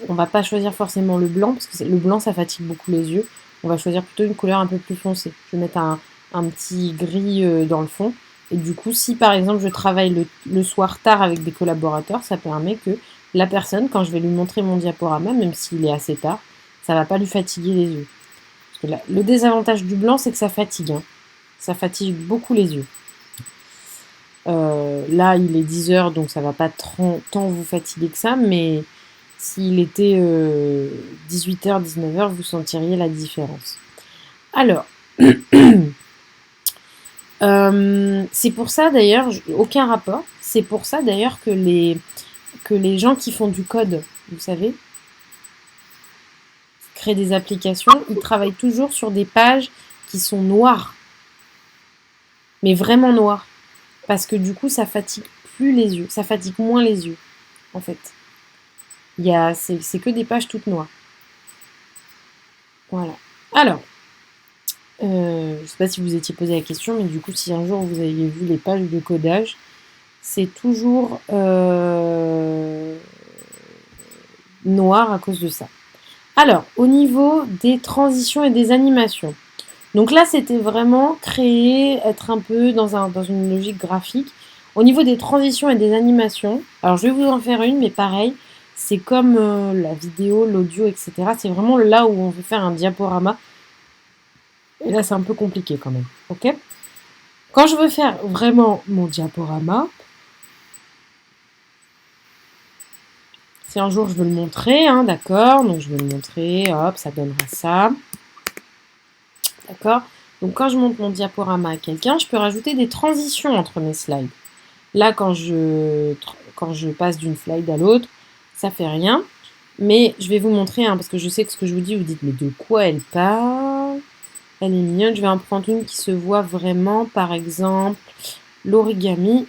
On va pas choisir forcément le blanc, parce que le blanc, ça fatigue beaucoup les yeux. On va choisir plutôt une couleur un peu plus foncée. Je vais mettre un petit gris dans le fond. Et du coup, si par exemple je travaille le soir tard avec des collaborateurs, ça permet que la personne, quand je vais lui montrer mon diaporama, même s'il est assez tard, ça va pas lui fatiguer les yeux. Parce que là, le désavantage du blanc, c'est que ça fatigue. Hein. Ça fatigue beaucoup les yeux. Là, il est 10h, donc ça va pas tant vous fatiguer que ça, mais s'il était 18h, 19h, vous sentiriez la différence. Alors, c'est pour ça d'ailleurs, aucun rapport, c'est pour ça d'ailleurs que les gens qui font du code, vous savez, créent des applications, ils travaillent toujours sur des pages qui sont noires, mais vraiment noires, parce que du coup ça fatigue plus les yeux, ça fatigue moins les yeux, en fait. C'est que des pages toutes noires. Voilà. Alors, je ne sais pas si vous étiez posé la question, mais du coup, si un jour vous avez vu les pages de codage, c'est toujours noir à cause de ça. Alors, au niveau des transitions et des animations. Donc là, c'était vraiment créer, être un peu dans une logique graphique. Au niveau des transitions et des animations, alors je vais vous en faire une, mais pareil, c'est comme la vidéo, l'audio, etc. C'est vraiment là où on veut faire un diaporama. Et là, c'est un peu compliqué quand même. Ok ? Quand je veux faire vraiment mon diaporama, si un jour je veux le montrer, hein, d'accord, donc je vais le montrer, hop, ça donnera ça. D'accord ? Donc quand je monte mon diaporama à quelqu'un, je peux rajouter des transitions entre mes slides. Là, quand je passe d'une slide à l'autre, ça fait rien. Mais je vais vous montrer, hein, parce que je sais que ce que je vous dis, vous dites, mais de quoi elle parle ? Elle est mignonne. Je vais en prendre une qui se voit vraiment, par exemple, l'origami.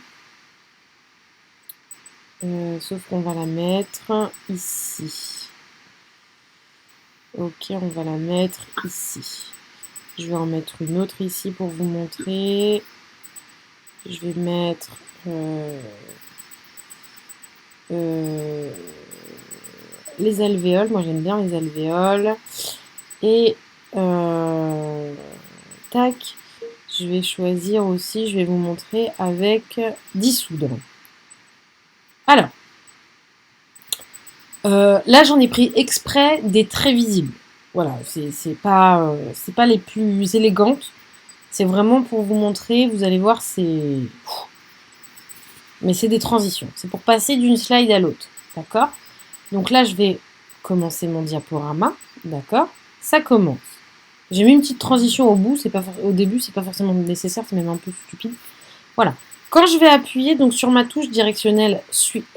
Sauf qu'on va la mettre ici. Ok, on va la mettre ici. Je vais en mettre une autre ici pour vous montrer. Je vais mettre les alvéoles. Moi, j'aime bien les alvéoles. Et tac, je vais choisir aussi, je vais vous montrer avec dissoudre. Alors, là, j'en ai pris exprès des très visibles. Voilà, c'est pas les plus élégantes. C'est vraiment pour vous montrer, vous allez voir, mais c'est des transitions. C'est pour passer d'une slide à l'autre. D'accord ? Donc là, je vais commencer mon diaporama. D'accord ? Ça commence. J'ai mis une petite transition au bout, au début, c'est pas forcément nécessaire, c'est même un peu stupide. Voilà. Quand je vais appuyer donc sur ma touche directionnelle,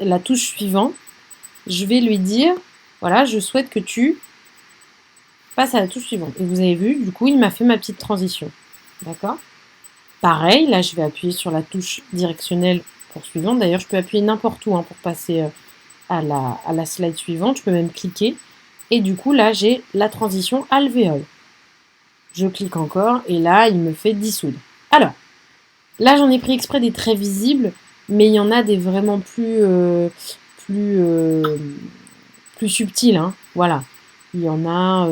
la touche suivante, je vais lui dire, voilà, je souhaite que tu passes à la touche suivante. Et vous avez vu, du coup, il m'a fait ma petite transition. D'accord ? Pareil, là, je vais appuyer sur la touche directionnelle pour suivante. D'ailleurs, je peux appuyer n'importe où, hein, pour passer à la slide suivante. Je peux même cliquer. Et du coup, là, j'ai la transition alvéole. Je clique encore et là, il me fait dissoudre. Alors, là, j'en ai pris exprès des très visibles, mais il y en a des vraiment plus subtils. Hein. Voilà. Il y en a.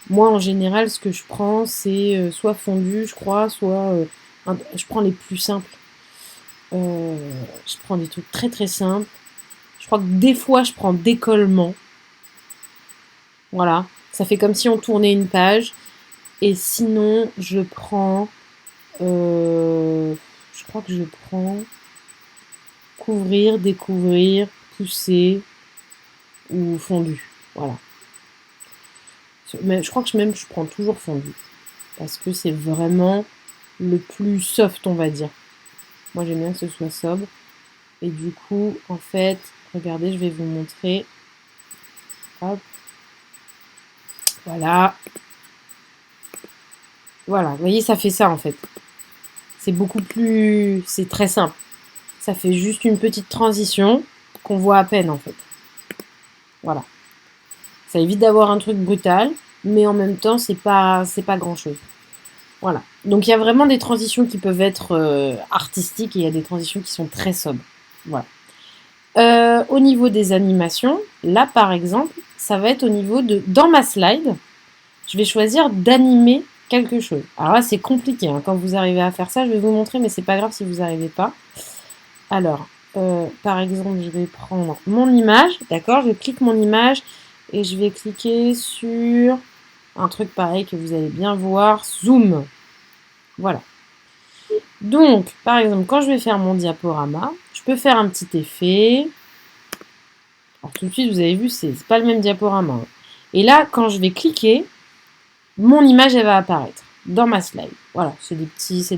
Moi, en général, ce que je prends, c'est soit fondu, je crois, soit. Je prends les plus simples. Je prends des trucs très très simples. Je crois que des fois, je prends décollement. Voilà. Ça fait comme si on tournait une page. Et sinon, je prends. Je crois que je prends couvrir, découvrir, pousser ou fondu. Voilà. Mais je crois que je prends toujours fondu. Parce que c'est vraiment le plus soft, on va dire. Moi, j'aime bien que ce soit sobre. Et du coup, en fait, regardez, je vais vous montrer. Hop. Voilà. Voilà, vous voyez, ça fait ça en fait. C'est beaucoup plus... C'est très simple. Ça fait juste une petite transition qu'on voit à peine en fait. Voilà. Ça évite d'avoir un truc brutal, mais en même temps, c'est pas grand chose. Voilà. Donc il y a vraiment des transitions qui peuvent être artistiques et il y a des transitions qui sont très sobres. Voilà. Au niveau des animations, là par exemple, ça va être au niveau de... Dans ma slide, je vais choisir d'animer quelque chose. Alors là, c'est compliqué. Hein. Quand vous arrivez à faire ça, je vais vous montrer, mais c'est pas grave si vous n'arrivez pas. Alors, par exemple, je vais prendre mon image, d'accord ? Je clique mon image et je vais cliquer sur un truc pareil que vous allez bien voir, zoom. Voilà. Donc, par exemple, quand je vais faire mon diaporama, je peux faire un petit effet. Alors tout de suite, vous avez vu, c'est pas le même diaporama. Hein. Et là, quand je vais cliquer, mon image, elle va apparaître dans ma slide. Voilà, c'est des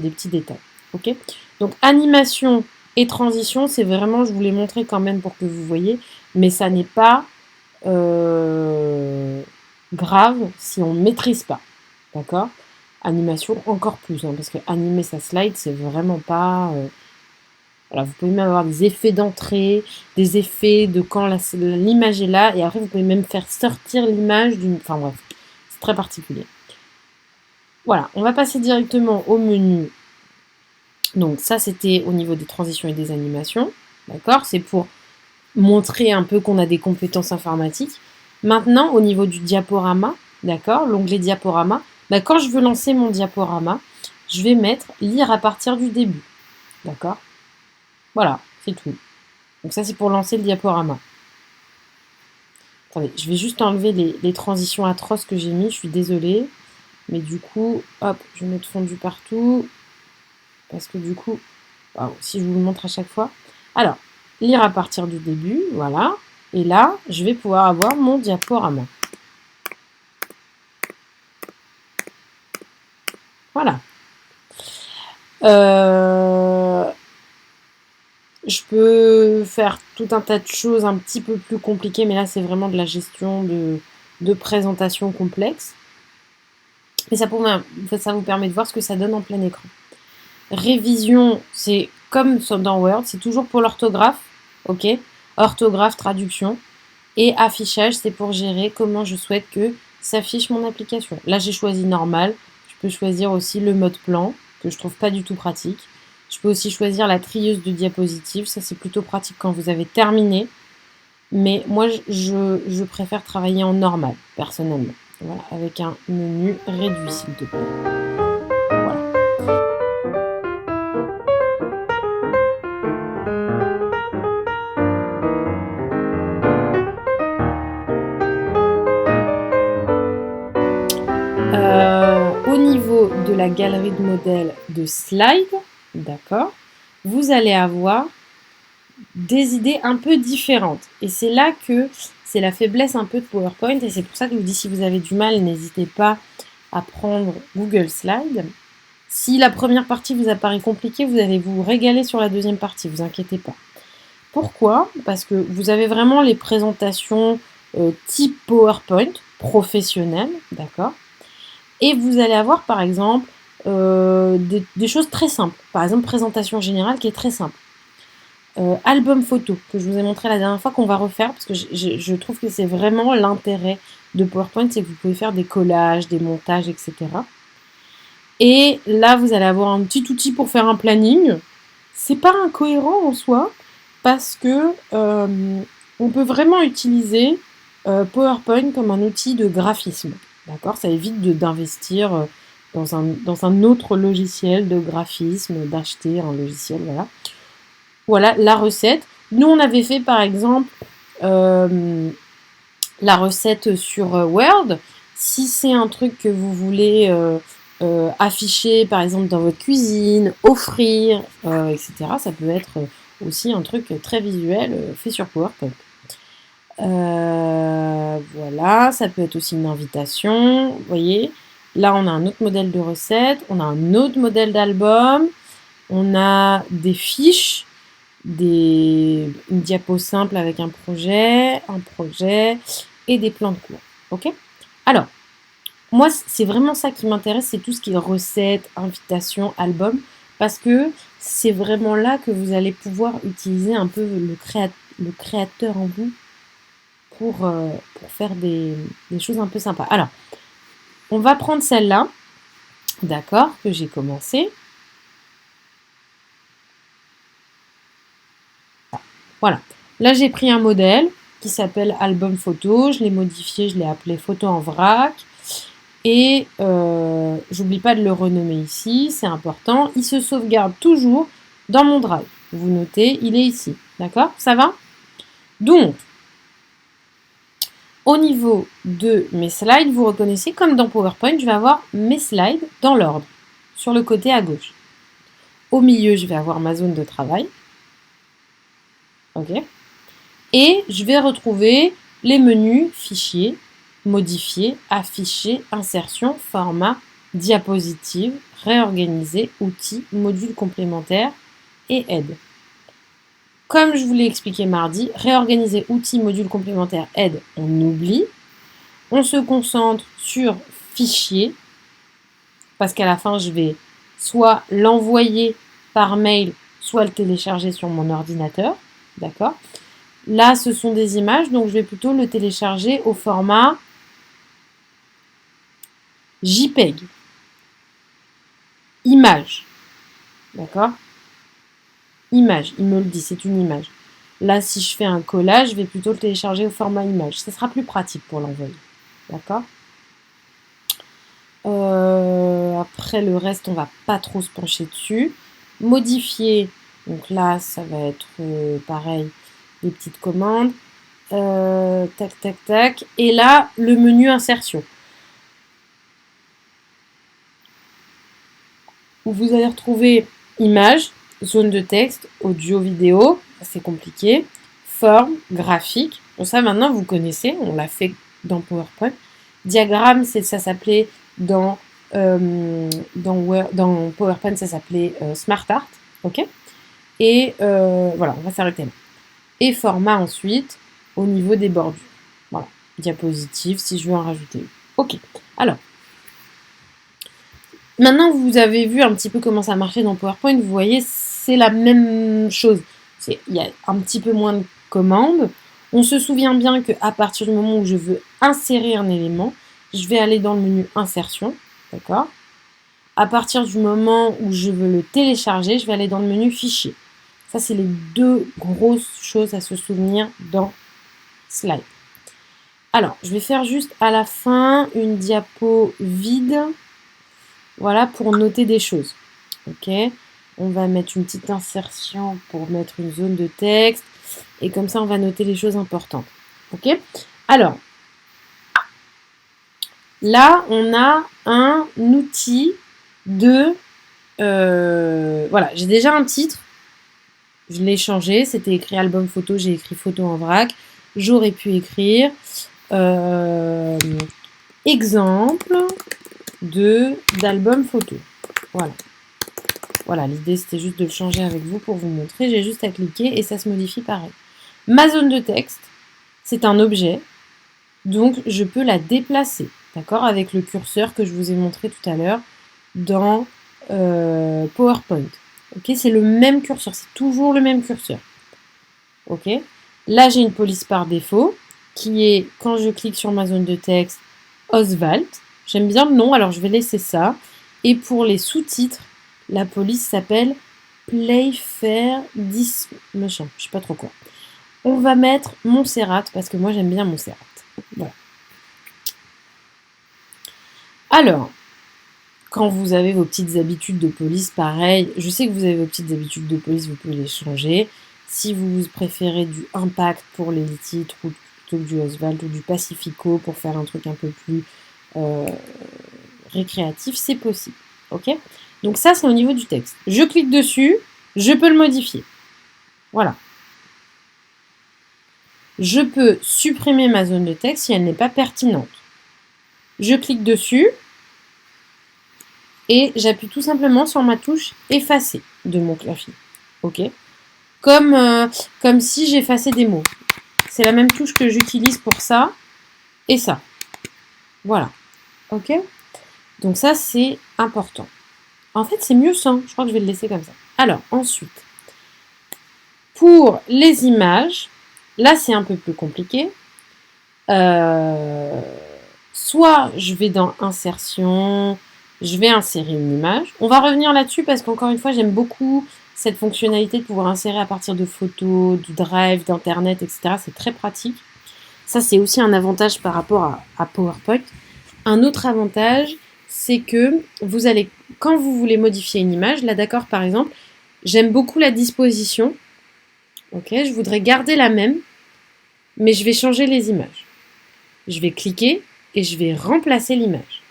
petits détails. Ok ? Donc, animation et transition, c'est vraiment, je vous l'ai montré quand même pour que vous voyez, mais ça n'est pas grave si on ne maîtrise pas. D'accord ? Animation encore plus, hein, parce que animer sa slide, c'est vraiment pas... voilà, vous pouvez même avoir des effets d'entrée, des effets de quand l'image est là, et après vous pouvez même faire sortir l'image d'une... Enfin bref, c'est très particulier. Voilà, on va passer directement au menu. Donc ça, c'était au niveau des transitions et des animations. D'accord ? C'est pour montrer un peu qu'on a des compétences informatiques. Maintenant, au niveau du diaporama, d'accord, l'onglet diaporama, bah, quand je veux lancer mon diaporama, je vais mettre lire à partir du début. D'accord? Voilà, c'est tout. Donc ça, c'est pour lancer le diaporama. Attendez, je vais juste enlever les transitions atroces que j'ai mis, je suis désolée. Mais du coup, hop, je vais mettre fondu partout. Parce que du coup, wow, si je vous le montre à chaque fois. Alors, lire à partir du début, voilà. Et là, je vais pouvoir avoir mon diaporama. Voilà. Je peux faire tout un tas de choses un petit peu plus compliquées, mais là, c'est vraiment de la gestion de présentation complexe. Et ça vous permet de voir ce que ça donne en plein écran. Révision, c'est comme dans Word, c'est toujours pour l'orthographe, ok? Orthographe, traduction. Et affichage, c'est pour gérer comment je souhaite que s'affiche mon application. Là, j'ai choisi normal. Je peux choisir aussi le mode plan, que je trouve pas du tout pratique. Je peux aussi choisir la trieuse de diapositives. Ça, c'est plutôt pratique quand vous avez terminé. Mais moi, je préfère travailler en normal, personnellement. Voilà, avec un menu réduit, s'il te plaît. Voilà. Au niveau de la galerie de modèles de slide, d'accord, vous allez avoir des idées un peu différentes. Et c'est là que c'est la faiblesse un peu de PowerPoint. Et c'est pour ça que je vous dis, si vous avez du mal, n'hésitez pas à prendre Google Slide. Si la première partie vous apparaît compliquée, vous allez vous régaler sur la deuxième partie, vous inquiétez pas. Pourquoi? Parce que vous avez vraiment les présentations type PowerPoint, professionnelles, d'accord? Et vous allez avoir par exemple des choses très simples. Par exemple, présentation générale qui est très simple. Album photo que je vous ai montré la dernière fois qu'on va refaire parce que je trouve que c'est vraiment l'intérêt de PowerPoint, c'est que vous pouvez faire des collages, des montages, etc. Et là, vous allez avoir un petit outil pour faire un planning. C'est pas incohérent en soi parce que on peut vraiment utiliser PowerPoint comme un outil de graphisme. D'accord? Ça évite d'investir dans un autre logiciel de graphisme, d'acheter un logiciel, voilà. Voilà la recette. Nous, on avait fait par exemple la recette sur Word. Si c'est un truc que vous voulez afficher par exemple dans votre cuisine, offrir, etc., ça peut être aussi un truc très visuel fait sur PowerPoint. Voilà, ça peut être aussi une invitation. Vous voyez, là on a un autre modèle de recette, on a un autre modèle d'album, on a des fiches, une diapo simple avec un projet et des plans de cours. Ok? Alors, moi, c'est vraiment ça qui m'intéresse, c'est tout ce qui est recettes, invitations, albums, parce que c'est vraiment là que vous allez pouvoir utiliser un peu le créateur en vous pour faire des choses un peu sympas. Alors, on va prendre celle-là, d'accord, que j'ai commencé. Voilà. Là, j'ai pris un modèle qui s'appelle album photo. Je l'ai modifié, je l'ai appelé photo en vrac. Et j'oublie pas de le renommer ici, c'est important. Il se sauvegarde toujours dans mon drive. Vous notez, il est ici. D'accord? Ça va? Donc, au niveau de mes slides, vous reconnaissez, comme dans PowerPoint, je vais avoir mes slides dans l'ordre, sur le côté à gauche. Au milieu, je vais avoir ma zone de travail. OK? Et je vais retrouver les menus, fichiers, modifier, afficher, insertion, format, diapositive, réorganiser, outils, modules complémentaires et aide. Comme je vous l'ai expliqué mardi, réorganiser, outils, modules complémentaires, aide, on oublie. On se concentre sur fichier, parce qu'à la fin, je vais soit l'envoyer par mail, soit le télécharger sur mon ordinateur. D'accord? Là, ce sont des images, donc je vais plutôt le télécharger au format JPEG. Image. D'accord? Image, il me le dit, c'est une image. Là, si je fais un collage, je vais plutôt le télécharger au format image. Ça sera plus pratique pour l'envoyer. D'accord? Après, le reste, on va pas trop se pencher dessus. Modifier. Donc là, ça va être pareil, des petites commandes. Tac, tac, tac. Et là, le menu insertion. Où vous allez retrouver image, zone de texte, audio, vidéo. C'est compliqué. Forme, graphique. Bon, ça, maintenant, vous connaissez. On l'a fait dans PowerPoint. Diagramme, ça s'appelait dans PowerPoint, ça s'appelait SmartArt. Ok. Et voilà, on va s'arrêter là. Et format ensuite au niveau des bordures. Voilà, diapositive si je veux en rajouter une. Ok, alors, maintenant vous avez vu un petit peu comment ça marchait dans PowerPoint, vous voyez, c'est la même chose. Il y a un petit peu moins de commandes. On se souvient bien qu'à partir du moment où je veux insérer un élément, je vais aller dans le menu insertion, d'accord? À partir du moment où je veux le télécharger, je vais aller dans le menu fichier. Ça, c'est les deux grosses choses à se souvenir dans Slide. Alors, je vais faire juste à la fin une diapo vide, voilà, pour noter des choses. Ok, on va mettre une petite insertion pour mettre une zone de texte, et comme ça, on va noter les choses importantes. Ok, alors, là, on a un outil de... voilà, j'ai déjà un titre. Je l'ai changé, c'était écrit album photo, j'ai écrit photo en vrac. J'aurais pu écrire exemple d'album photo. Voilà. Voilà, l'idée c'était juste de le changer avec vous pour vous montrer. J'ai juste à cliquer et ça se modifie pareil. Ma zone de texte, c'est un objet, donc je peux la déplacer, d'accord, avec le curseur que je vous ai montré tout à l'heure dans PowerPoint. Ok, c'est le même curseur, c'est toujours le même curseur. Ok, là j'ai une police par défaut qui est, quand je clique sur ma zone de texte, Oswald. J'aime bien le nom, alors je vais laisser ça. Et pour les sous-titres, la police s'appelle Playfair 10 machin, je sais pas trop quoi. On va mettre Montserrat parce que moi j'aime bien Montserrat. Voilà. Alors, quand vous avez vos petites habitudes de police, pareil, je sais que vous avez vos petites habitudes de police, vous pouvez les changer. Si vous préférez du Impact pour les titres ou plutôt que du Oswald ou du Pacifico pour faire un truc un peu plus récréatif, c'est possible. Ok? Donc ça, c'est au niveau du texte. Je clique dessus, je peux le modifier. Voilà. Je peux supprimer ma zone de texte si elle n'est pas pertinente. Je clique dessus et j'appuie tout simplement sur ma touche effacer de mon clavier. Ok? Comme si j'effaçais des mots. C'est la même touche que j'utilise pour ça et ça. Voilà. Ok? Donc ça, c'est important. En fait, c'est mieux sans. Je crois que je vais le laisser comme ça. Alors, ensuite, pour les images, là, c'est un peu plus compliqué. Soit je vais dans Insertion, je vais insérer une image. On va revenir là-dessus parce qu'encore une fois, j'aime beaucoup cette fonctionnalité de pouvoir insérer à partir de photos, du Drive, d'Internet, etc. C'est très pratique. Ça, c'est aussi un avantage par rapport à PowerPoint. Un autre avantage, c'est que vous allez, quand vous voulez modifier une image, là d'accord, par exemple, j'aime beaucoup la disposition. Ok, je voudrais garder la même, mais je vais changer les images. Je vais cliquer et je vais remplacer l'image.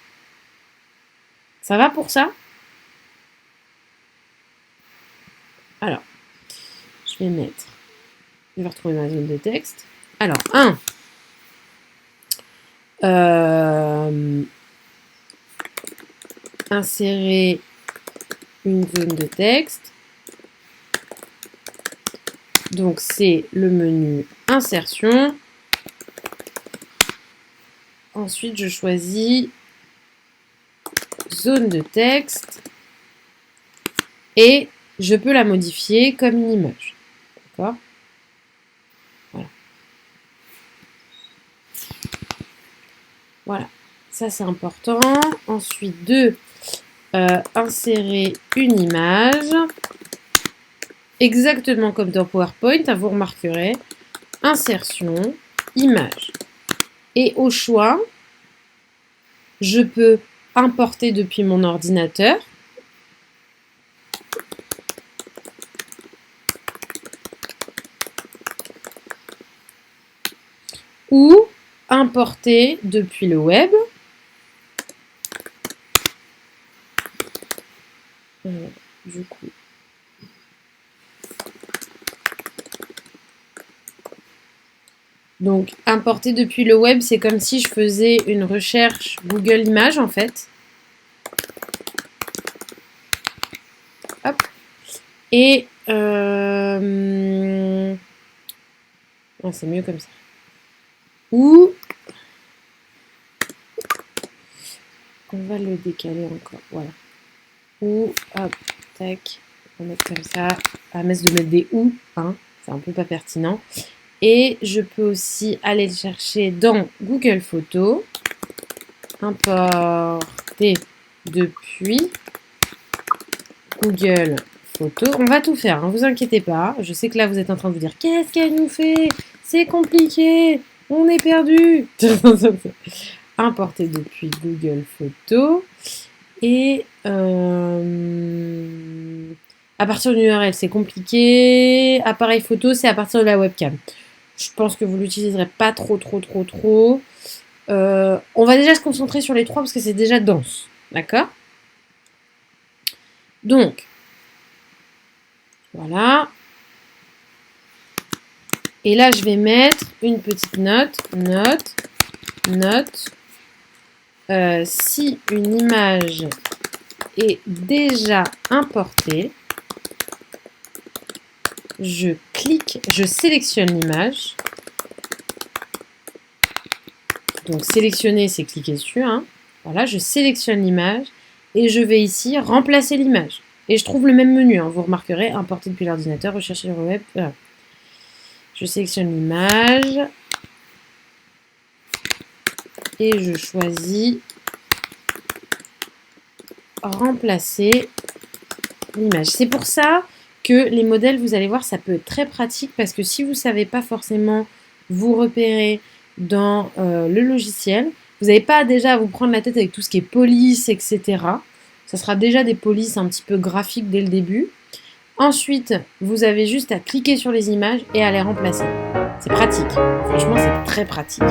Ça va pour ça? Alors, je vais mettre, je vais retrouver ma zone de texte. Alors, insérer une zone de texte. Donc, c'est le menu insertion. Ensuite, je choisis zone de texte et je peux la modifier comme une image. D'accord? Voilà. Voilà. Ça, c'est important. Ensuite, insérer une image. exactement comme dans PowerPoint, vous remarquerez, insertion, image. Et au choix, je peux importer depuis mon ordinateur. Ou importer depuis le web. Du coup. Donc, importer depuis le web, c'est comme si je faisais une recherche Google Images, en fait. Hop. Et oh, c'est mieux comme ça. Ou on va le décaler encore. Voilà. Ou hop, tac, on va mettre comme ça. À messe de mettre des ou, hein, c'est un peu pas pertinent. Et je peux aussi aller le chercher dans Google Photos. Importer depuis Google Photos. On va tout faire, hein, vous inquiétez pas. Je sais que là, vous êtes en train de vous dire « Qu'est-ce qu'elle nous fait? C'est compliqué, on est perdu !» Importer depuis Google Photos. Et à partir d'une URL, c'est compliqué. Appareil photo, c'est à partir de la webcam. Je pense que vous ne l'utiliserez pas trop. On va déjà se concentrer sur les trois parce que c'est déjà dense. D'accord? Donc, voilà. Et là, je vais mettre une petite note. Si une image est déjà importée, je sélectionne l'image. Donc sélectionner, c'est cliquer dessus. Hein. Voilà, je sélectionne l'image et je vais ici remplacer l'image. Et je trouve le même menu. Hein. Vous remarquerez, importer depuis l'ordinateur, rechercher sur le web. Voilà. Je sélectionne l'image et je choisis remplacer l'image. C'est pour ça que les modèles, vous allez voir, ça peut être très pratique parce que si vous ne savez pas forcément vous repérer dans le logiciel, vous n'avez pas déjà à vous prendre la tête avec tout ce qui est police, etc. Ça sera déjà des polices un petit peu graphiques dès le début. Ensuite, vous avez juste à cliquer sur les images et à les remplacer. C'est pratique. Franchement, c'est très pratique.